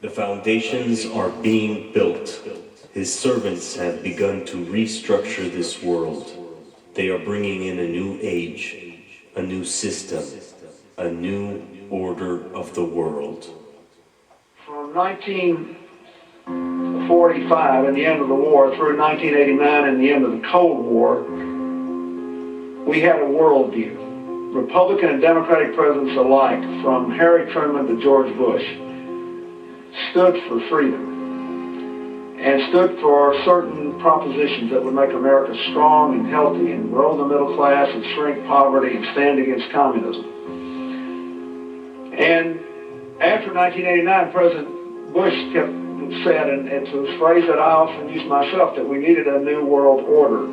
The foundations are being built. His servants have begun to restructure this world. They are bringing in a new age, a new system, a new order of the world. From 1945 and the end of the war through 1989 and the end of the Cold War, we had a worldview. Republican and Democratic presidents alike, from Harry Truman to George Bush, stood for freedom and stood for certain propositions that would make America strong and healthy and grow the middle class and shrink poverty and stand against communism. And after 1989, President Bush said, and it's a phrase that I often use myself, that we needed a new world order.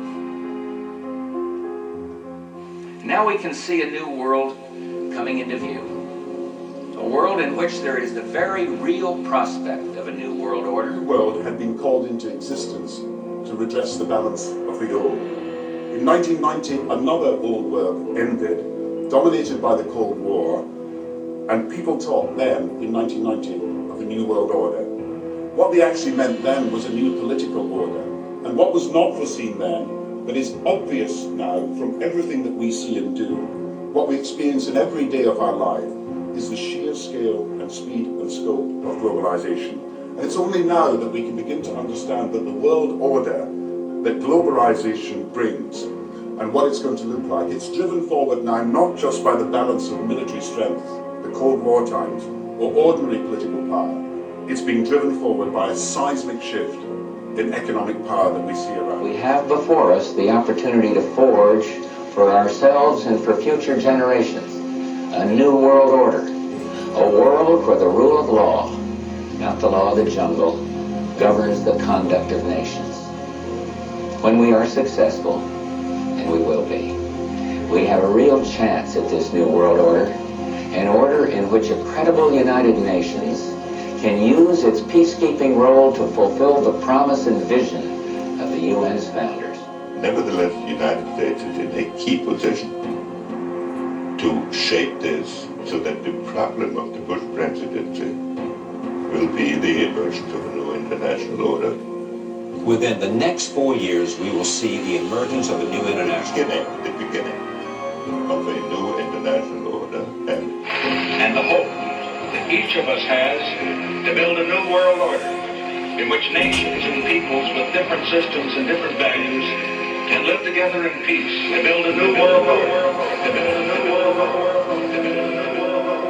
Now we can see a new world coming into view. A world in which there is the very real prospect of a new world order. The new world had been called into existence to redress the balance of the old. In 1990, another old world ended, dominated by the Cold War, and people talked then, in 1990, of a new world order. What they actually meant then was a new political order. And what was not foreseen then, but is obvious now from everything that we see and do, what we experience in every day of our life, is the sheer scale and speed and scope of globalization. And it's only now that we can begin to understand that the world order that globalization brings and what it's going to look like, it's driven forward now not just by the balance of military strength, the Cold War times, or ordinary political power. It's being driven forward by a seismic shift in economic power that we see around. We have before us the opportunity to forge for ourselves and for future generations a new world order, a world where the rule of law, not the law of the jungle, governs the conduct of nations. When we are successful, and we will be, we have a real chance at this new world order, an order in which a credible United Nations can use its peacekeeping role to fulfill the promise and vision of the UN's founders. Nevertheless, the United States is in a key position to shape this so that the problem of the Bush presidency will be the emergence of a new international order. Within the next 4 years, we will see the emergence of a new international order. The beginning of a new international order and the hope that each of us has to build a new world order in which nations and peoples with different systems and different values can live together in peace, to build a new world order, to build a new world order, to build a new world order.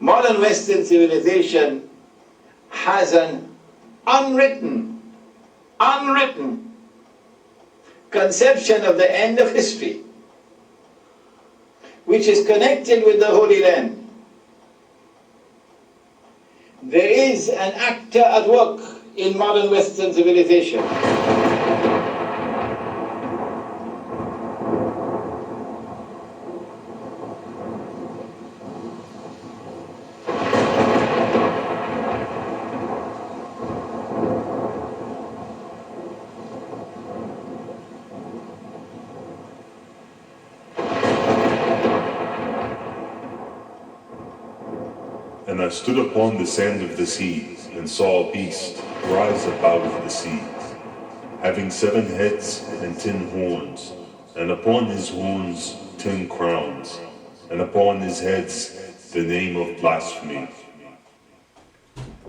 Modern Western civilization has an unwritten conception of the end of history, which is connected with the Holy Land. There is an actor at work in modern Western civilization. And I stood upon the sand of the seas, and saw a beast rise up out of the seas, having 7 heads and 10 horns, and upon his horns 10 crowns, and upon his heads the name of blasphemy.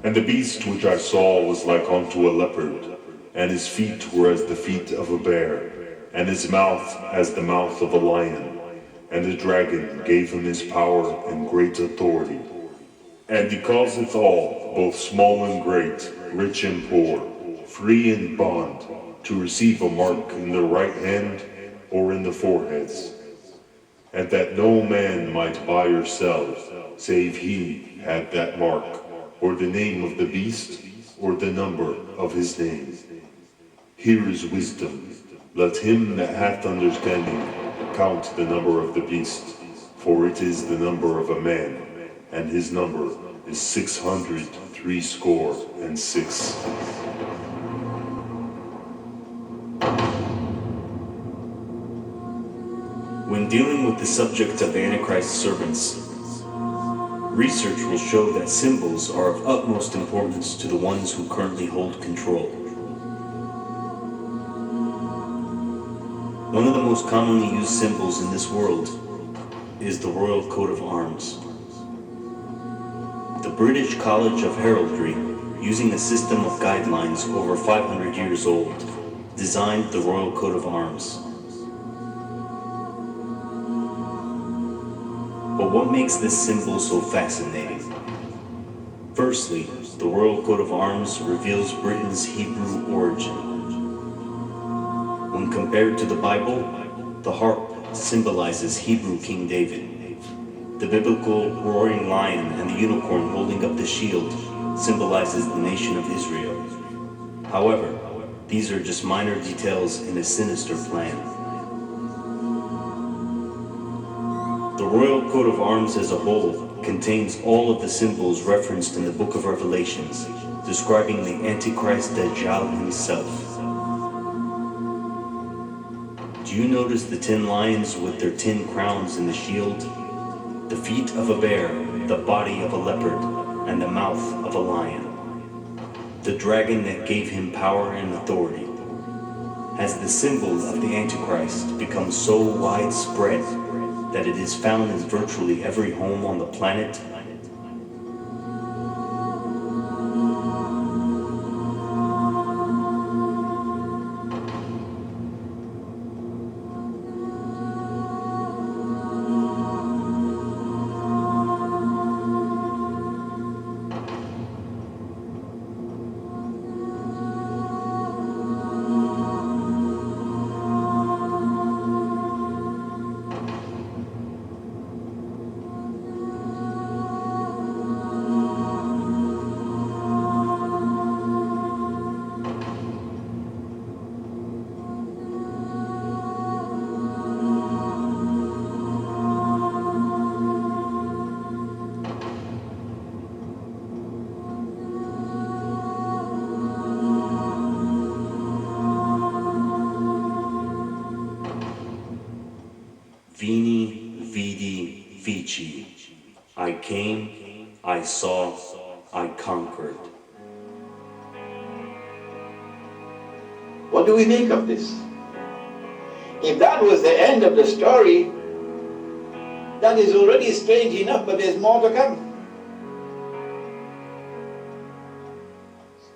And the beast which I saw was like unto a leopard, and his feet were as the feet of a bear, and his mouth as the mouth of a lion. And the dragon gave him his power and great authority. And he causeth all, both small and great, rich and poor, free and bond, to receive a mark in their right hand or in the foreheads, and that no man might buy or sell, save he had that mark, or the name of the beast, or the number of his name. Here is wisdom. Let him that hath understanding count the number of the beast, for it is the number of a man, and his number is 666. When dealing with the subject of Antichrist's servants, research will show that symbols are of utmost importance to the ones who currently hold control. One of the most commonly used symbols in this world is the Royal Coat of Arms. The British College of Heraldry, using a system of guidelines over 500 years old, designed the Royal Coat of Arms. But what makes this symbol so fascinating? Firstly, the Royal Coat of Arms reveals Britain's Hebrew origin. When compared to the Bible, the harp symbolizes Hebrew King David. The biblical roaring lion and the unicorn holding up the shield symbolizes the nation of Israel. However, these are just minor details in a sinister plan. The Royal Coat of Arms as a whole contains all of the symbols referenced in the Book of Revelations, describing the Antichrist Dajjal himself. Do you notice the 10 lions with their 10 crowns in the shield? The feet of a bear, the body of a leopard, and the mouth of a lion. The dragon that gave him power and authority. Has the symbol of the Antichrist become so widespread that it is found in virtually every home on the planet? Veni, vidi, vici. I came, I saw, I conquered. What do we make of this? If that was the end of the story, that is already strange enough, but there's more to come.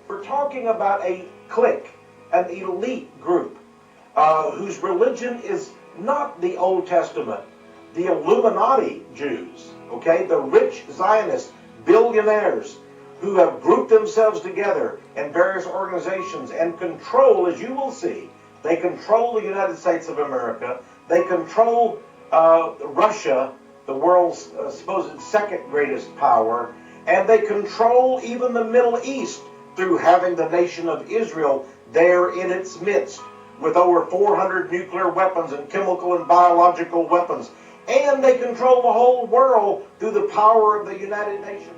We're talking about a clique, an elite group, whose religion is not the Old Testament, the Illuminati Jews, okay, the rich Zionist billionaires who have grouped themselves together in various organizations and control, as you will see, they control the United States of America, they control Russia, the world's supposed second greatest power, and they control even the Middle East through having the nation of Israel there in its midst, with over 400 nuclear weapons and chemical and biological weapons. And they control the whole world through the power of the United Nations.